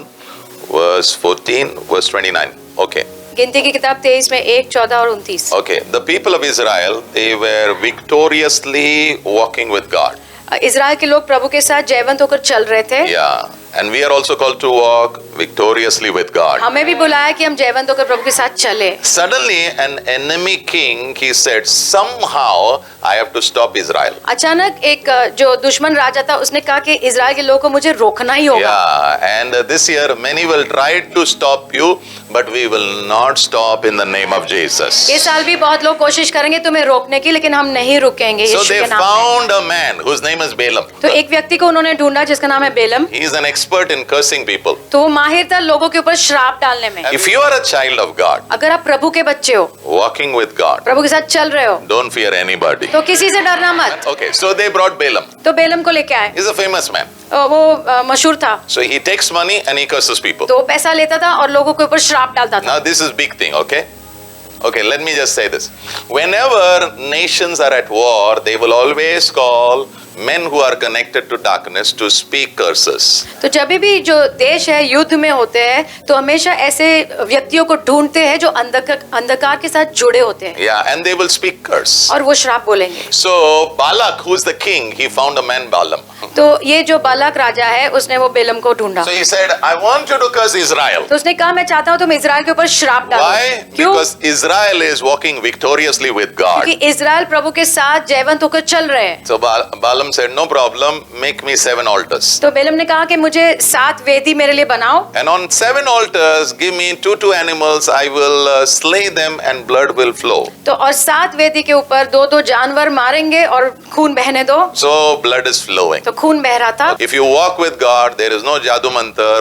S1: verse 14, verse 29. Okay.
S2: गिनती की किताब 23 में 1, 14 और 29।
S1: Okay. The people of Israel, they were victoriously walking with God.
S2: Israel के लोग प्रभु के साथ जयवंत होकर चल रहे थे।
S1: Yeah. And we are also called to walk victoriously with God.
S2: हमें भी बुलाया कि हम जयवंत होकर प्रभु के साथ चले।
S1: Suddenly, an enemy king, he said, somehow I have to stop Israel.
S2: अचानक एक जो दुश्मन राजा था उसने कहा कि इजराइल के लोगों को मुझे रोकना ही होगा।
S1: Yeah, and this year many will try to stop you, but we will not stop in the name of Jesus.
S2: इस साल भी बहुत लोग कोशिश करेंगे तुम्हें रोकने की, लेकिन हम नहीं रुकेंगे
S1: So
S2: यीशु
S1: they
S2: के नाम में।
S1: found a man whose name is Balaam.
S2: तो एक व्यक्ति को उन्होंने ढूंढा जिसका नाम है Belum.
S1: He is an expert in cursing people.
S2: तो वो माहिर था लोगों के ऊपर श्राप डालने में।
S1: If you are a child of God,
S2: अगर आप प्रभु के बच्चे हो,
S1: walking with God,
S2: प्रभु के साथ चल रहे हो,
S1: don't fear anybody.
S2: तो किसी से डरना मत।
S1: Okay, so they brought Balaam.
S2: तो बेलम को लेके आए।
S1: He's a famous man.
S2: वो मशहूर था।
S1: So he takes money and he curses people.
S2: तो वो पैसा लेता था और लोगों के ऊपर श्राप डालता था।
S1: Now this is big thing, okay? Okay, let me just say this. Whenever nations are at war, they will always call men who are connected to darkness to speak curses.
S2: तो जब भी जो देश है युद्ध में होते हैं तो हमेशा ऐसे व्यक्तियों को ढूंढते हैं जो अंधकार के साथ जुड़े होते हैं।
S1: Yeah, and they will speak curse.
S2: और वो श्राप बोलेंगे।
S1: So Balak, who is the king, he found a man Balaam.
S2: तो ये जो बालक राजा है उसने वो बेलम को ढूंढा।
S1: So he said, I want you to curse Israel.
S2: तो उसने कहा मैं चाहता हूँ तुम इजराइल के ऊपर श्राप डालो।
S1: Why?
S2: क्यों?
S1: Because Israel is walking victoriously with God.
S2: क्योंकि इजराइल प्रभु के साथ जयवंत होकर चल रहे हैं।
S1: So Balaam said, no problem, make me 7 altars.
S2: तो बेलम ने कहा कि मुझे 7 वेदी मेरे लिए बनाओ।
S1: And on 7 altars, give me 2 animals, I will slay them and blood will flow.
S2: तो और 7 वेदी के ऊपर 2 जानवर मारेंगे और खून बहने दो।
S1: So blood is flowing.
S2: तो खून बह रहा था।
S1: If you walk with God, there is no jadoo mantar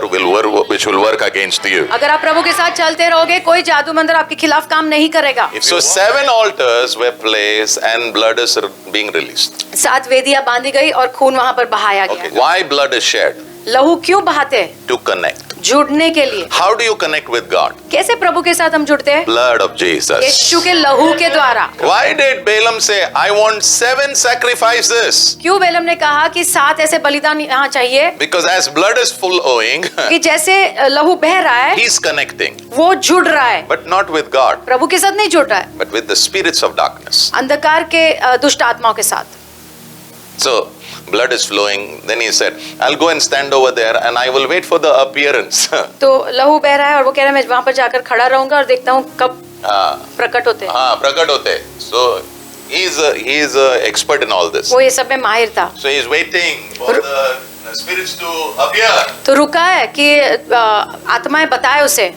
S1: which will work against you.
S2: अगर आप प्रभु के साथ चलते रहोगे कोई जादू मंत्र आपके खिलाफ काम नहीं करेगा।
S1: So 7 altars were placed and blood is being released.
S2: 7 वेदियां बांधी गई और खून वहां पर बहाया
S1: Okay.
S2: गया।
S1: Why blood is shed?
S2: लहू क्यों बहाते?
S1: To connect.
S2: जुड़ने के लिए।
S1: How do you connect with God?
S2: कैसे प्रभु के साथ हम जुड़ते हैं?
S1: Blood of Jesus.
S2: यीशु के लहू के द्वारा।
S1: Why did Balaam say, I want 7 sacrifices?
S2: क्यों बेलम ने कहा कि 7 ऐसे बलिदान यहाँ चाहिए?
S1: Because as blood is flowing,
S2: कि जैसे लहू बह रहा है
S1: he's connecting,
S2: वो जुड़ रहा है,
S1: but not with God,
S2: प्रभु के साथ नहीं जुड़ रहा है,
S1: but with the spirits of darkness.
S2: अंधकार के दुष्ट आत्माओं के साथ।
S1: So blood is flowing. Then he said, I'll go and stand over there and I will wait for the appearance.
S2: तो लहू बह रहा है और वो कह रहा है मैं वहां पर जाकर खड़ा रहूंगा और देखता हूँ कब प्रकट होते हैं।
S1: हाँ, प्रकट होते। So he is expert in all this.
S2: वो ये सब में माहिर था।
S1: So he is waiting for the spirits to appear.
S2: तो रुका है कि आत्माएं बताए उसे।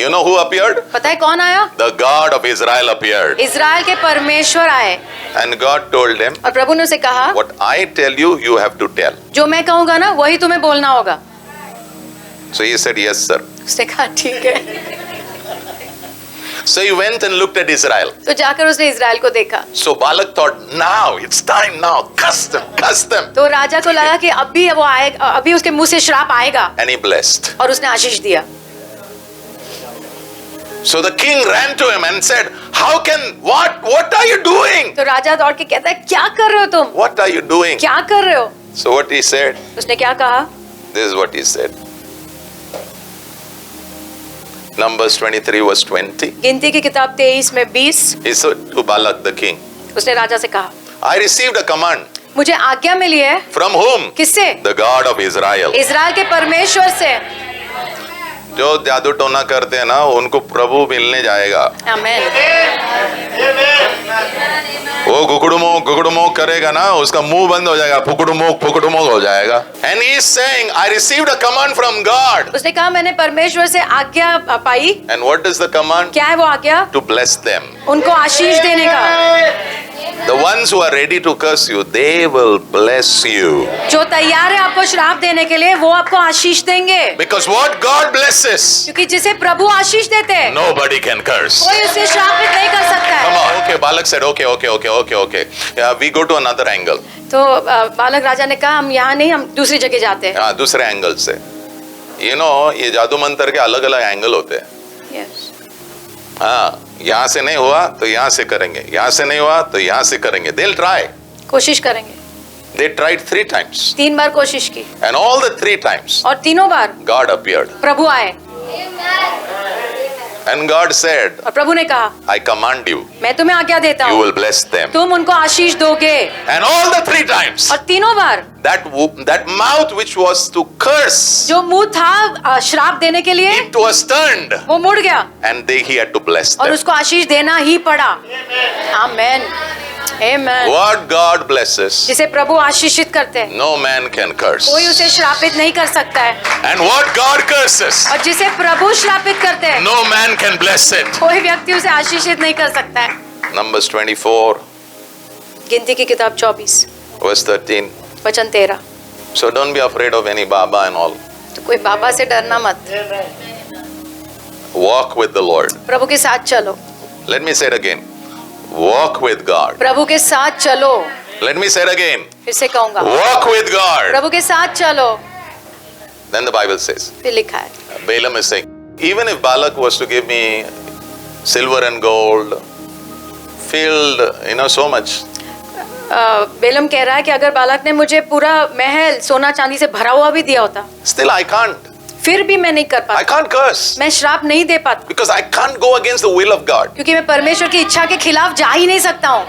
S1: You know who appeared?
S2: पता है कौन आया?
S1: The God of Israel appeared.
S2: Israel के परमेश्वर आए।
S1: And God told him,
S2: और प्रभु ने उसे कहा
S1: what I tell you, you have to tell.
S2: जो मैं कहूँगा ना वही तुम्हें बोलना होगा।
S1: So he said, yes, sir.
S2: उसने कहा ठीक है।
S1: So he went and looked at Israel.
S2: तो जाकर उसने इजराइल को देखा।
S1: So Balak thought, now, it's time now, curse them.
S2: तो राजा को लगा कि अभी वो आएगा, अभी उसके मुंह से श्राप आएगा।
S1: And he blessed.
S2: और उसने आशीष दिया।
S1: So the king ran to him and said, what are you doing?
S2: तो राजा दौड़ के कहता है क्या कर रहे हो तुम?
S1: What are you doing?
S2: क्या कर रहे हो?
S1: So what he said,
S2: उसने क्या कहा?
S1: this is what he said. Numbers 23 verse 20.
S2: गिनती की किताब 23 में 20।
S1: He said to Balak the king,
S2: उसने राजा से कहा
S1: I received a command.
S2: मुझे आज्ञा मिली है।
S1: From whom?
S2: किससे?
S1: The God of Israel.
S2: Israel के परमेश्वर से।
S1: जो जादू टोना करते हैं ना उनको प्रभु मिलने जाएगा।
S2: आमीन।
S1: वो गुगड़ुमो करेगा ना उसका मुंह बंद हो जाएगा, फुकड़ुमो हो जाएगा। And he is saying, I received a command from God.
S2: उसने कहा मैंने परमेश्वर से आज्ञा पाई।
S1: And what is the command?
S2: क्या है वो आज्ञा?
S1: To bless them.
S2: उनको आशीष देने का।
S1: The ones who are ready to curse you, they will bless you.
S2: जो तैयार है आपको श्राप देने के लिए वो आपको आशीष देंगे।
S1: Because what God blesses,
S2: क्योंकि जिसे प्रभु आशीष देते हैं
S1: nobody can curse.
S2: कोई उसे श्रापित नहीं कर सकता
S1: Come
S2: है।
S1: on, okay. Balak said, okay. Yeah, we go to another angle.
S2: तो बालक राजा ने कहा हम यहाँ नहीं, हम दूसरी जगह जाते हैं।
S1: हाँ, दूसरे एंगल से। You know, ये जादू मंत्र के अलग अलग एंगल होते हैं।
S2: Yes.
S1: हाँ, यहाँ से नहीं हुआ तो यहाँ से करेंगे, यहाँ से नहीं हुआ तो यहाँ से करेंगे। They'll try.
S2: कोशिश करेंगे।
S1: They tried 3 times.
S2: 3 बार कोशिश की
S1: And all the 3 times,
S2: और तीनों बार
S1: God appeared.
S2: प्रभु आए
S1: And God said,
S2: और प्रभु ने कहा
S1: I command you,
S2: मैं तुम्हें आज्ञा देता
S1: you
S2: हूँ
S1: will bless them.
S2: तुम उनको आशीष दोगे
S1: And all the 3 times,
S2: और तीनों बार
S1: that mouth which was to curse,
S2: जो मुंह था श्राप देने के लिए
S1: it was turned.
S2: वो मुड़ गया
S1: And he had to bless
S2: और
S1: them.
S2: उसको आशीष देना ही पड़ा। आमेन आमेन।
S1: What God blesses,
S2: जिसे प्रभु आशीषित करते हैं
S1: no man can curse.
S2: कोई उसे श्रापित नहीं कर सकता है
S1: And what God curses,
S2: और जिसे प्रभु श्रापित करते हैं
S1: no man can bless it.
S2: कोई व्यक्ति उसे आशीषित नहीं कर सकता है।
S1: Numbers 24,
S2: गिनती की किताब 24
S1: verse 13.
S2: वचन 13।
S1: So don't be afraid of any Baba and all.
S2: तो कोई बाबा से डरना मत,
S1: Walk with the Lord.
S2: प्रभु के साथ चलो,
S1: Let me say it again. Walk with God.
S2: प्रभु के साथ चलो।
S1: Let me say it again.
S2: फिर से कहूंगा
S1: Walk with God.
S2: प्रभु के साथ चलो।
S1: Then the Bible says,
S2: फिर लिखा है
S1: Balaam is saying, even if Balak was to give me silver and gold, filled, so much,
S2: Belum कह रहा है कि अगर बालक ने मुझे पूरा महल सोना चांदी से भरा हुआ भी दिया होता
S1: still I can't.
S2: फिर भी मैं नहीं कर
S1: I
S2: पाता,
S1: can't curse.
S2: मैं श्राप नहीं दे पाता
S1: Because I can't go against the will of God.
S2: क्योंकि मैं परमेश्वर की इच्छा के खिलाफ जा ही नहीं सकता हूँ।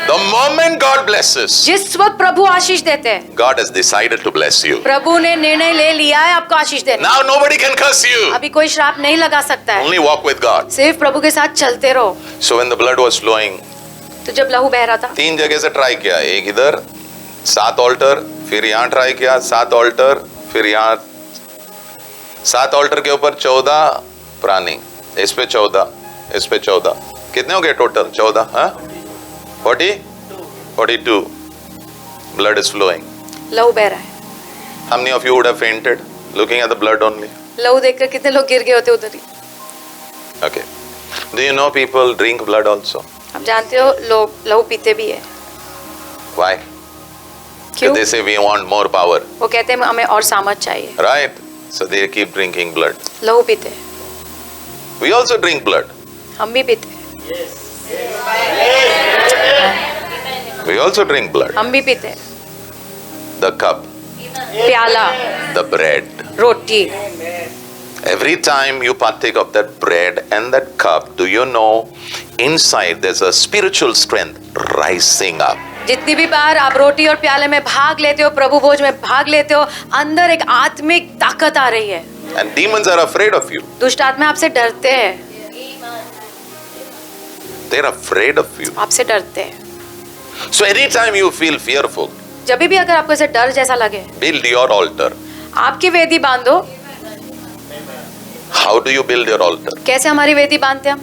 S1: The moment God blesses,
S2: जिस वक्त प्रभु आशीष देते हैं,
S1: God has decided to bless you.
S2: प्रभु ने निर्णय ले लिया है आपको आशीष देने।
S1: Now nobody can curse you.
S2: अभी कोई श्राप नहीं लगा सकता है,
S1: Only walk with God.
S2: सिर्फ प्रभु के साथ चलते रहो।
S1: So when the blood was flowing,
S2: तो जब लहू बह रहा था
S1: 3 जगह से ट्राई किया, एक इधर 7 ऑल्टर, फिर यहाँ ट्राई किया 7 ऑल्टर, फिर यहाँ 7 ऑल्टर के ऊपर 14 प्राणी, इस पे 14, इस पे 14, कितने हो गए टोटल? 14, हाँ 42 blood is flowing.
S2: लहू बह रहा है।
S1: How many of you would have fainted looking at the blood only?
S2: लहू देखकर कितने लोग गिर गए होते उधर ही।
S1: Okay. Do you know people drink blood also?
S2: आप जानते हो लोग लहू पीते भी है।
S1: Why?
S2: क्यों?
S1: They say we want more power,
S2: वो कहते हैं हमें और सामर्थ चाहिए,
S1: right? So they keep drinking blood.
S2: लहू पीते हैं।
S1: We also drink blood.
S2: हम भी पीते हैं,
S1: We also drink blood.
S2: हम भी पीते हैं।
S1: The cup,
S2: प्याला,
S1: the bread.
S2: Roti,
S1: Every time you partake of that bread and that cup, do you know inside there's a spiritual strength rising up.
S2: जितनी भी बार आप रोटी और प्याले में भाग लेते हो, प्रभु भोज में भाग लेते हो, अंदर एक आत्मिक ताकत आ रही है।
S1: And demons are afraid of you.
S2: दुष्ट आत्मा आपसे डरते हैं,
S1: They're afraid of you.
S2: आपसे डरते हैं।
S1: So anytime you feel fearful,
S2: जब भी अगर आपको ऐसे डर जैसा लगे,
S1: build your altar.
S2: आपकी वेदी बांधो।
S1: How do you build your altar?
S2: कैसे हमारी वेदी बांधते हैं हम?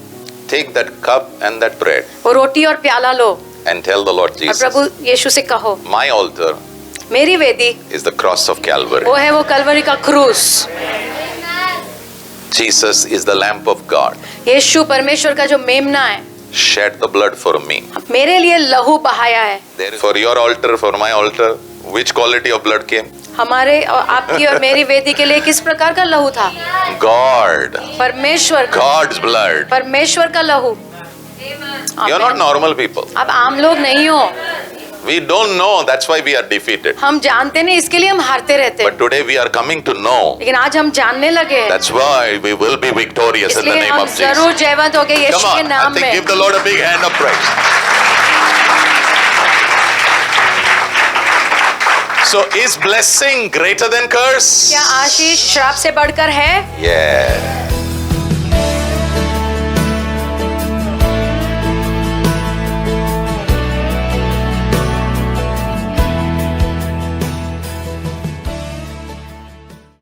S1: Take that cup and that bread
S2: वो रोटी और प्याला लो
S1: and tell the Lord
S2: और
S1: Jesus,
S2: प्रभु यीशु से कहो,
S1: my altar
S2: मेरी वेदी
S1: is the cross of Calvary.
S2: वो है वो कलवरी का क्रूस।
S1: Jesus is the lamp of God.
S2: यीशु परमेश्वर का जो मेमना है,
S1: Shed the blood for me.
S2: मेरे लिए लहू बहाया है।
S1: For your altar, for my altar, which quality of blood came?
S2: हमारे और आपकी और मेरी वेदी के लिए किस प्रकार का लहू था?
S1: God.
S2: परमेश्वर का,
S1: God's blood.
S2: परमेश्वर का लहू।
S1: You're not normal people.
S2: आप आम लोग नहीं हो,
S1: We don't know, that's why we are defeated.
S2: हम जानते नहीं, इसके लिए हम हारते रहते हैं।
S1: But today we are coming to know.
S2: लेकिन आज हम जानने लगे हैं,
S1: That's why we will be victorious in the
S2: इसलिए
S1: name
S2: हम
S1: of
S2: जरूर
S1: Jesus.
S2: जयवंत हो गए
S1: Come
S2: यीशु के
S1: on, I
S2: नाम
S1: think
S2: में।
S1: give the Lord a big hand of praise. So is blessing greater than curse?
S2: क्या आशीष श्राप से बढ़कर है?
S1: Yeah.